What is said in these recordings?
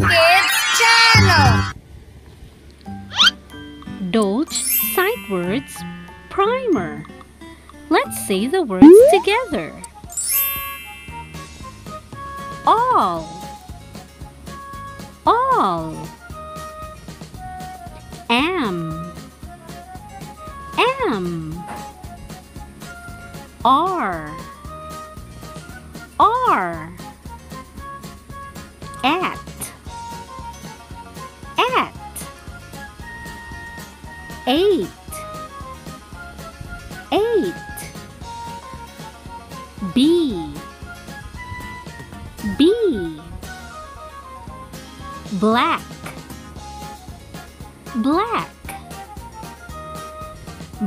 Kids channel. Dolce Sight Words Primer. Let's say the words together. All, all. Am, are, at, eight, be, black,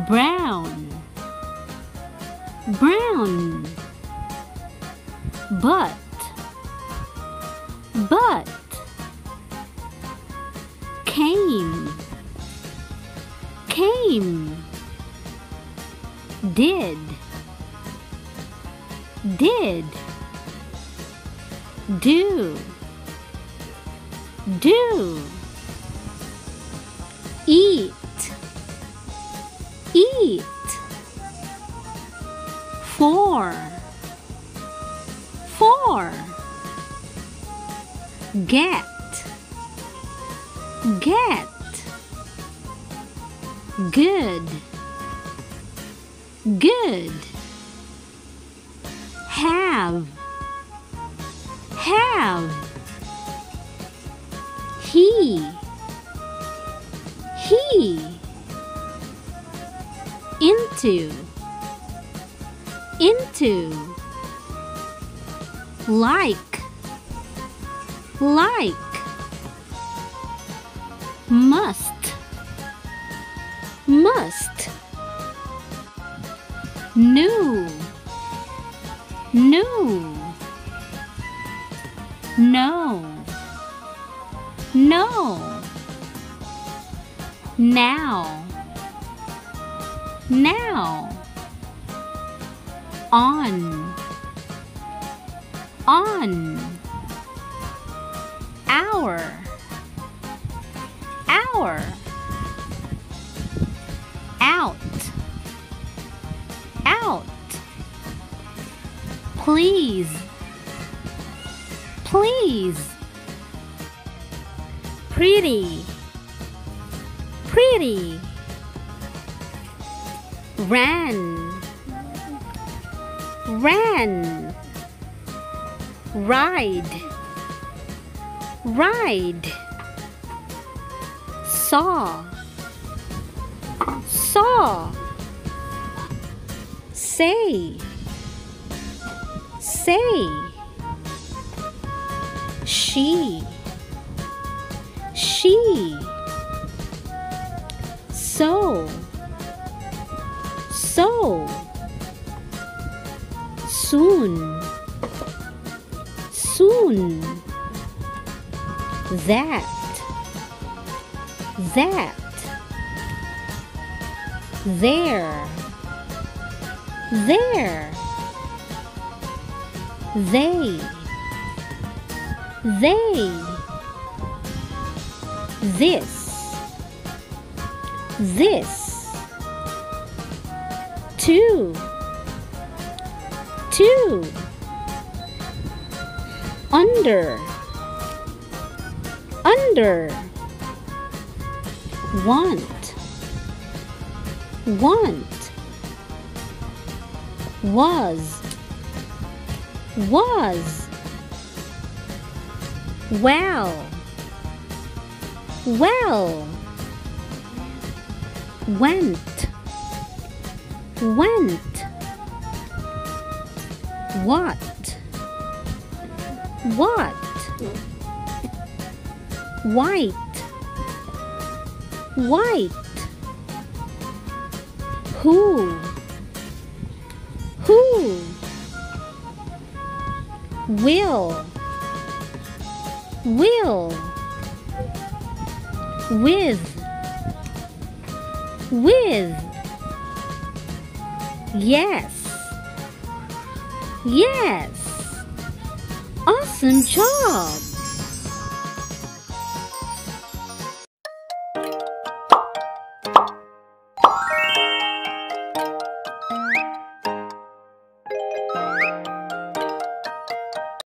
brown, but, came, did, do, eat, for, get, good, have, he, into, like, must, new, no, now, on, hour, out, please, pretty, ran, ride, saw, say, she, so, soon, that, there, they, this, two, under, want, was, well, went, what, white, who, will, with, yes, awesome job.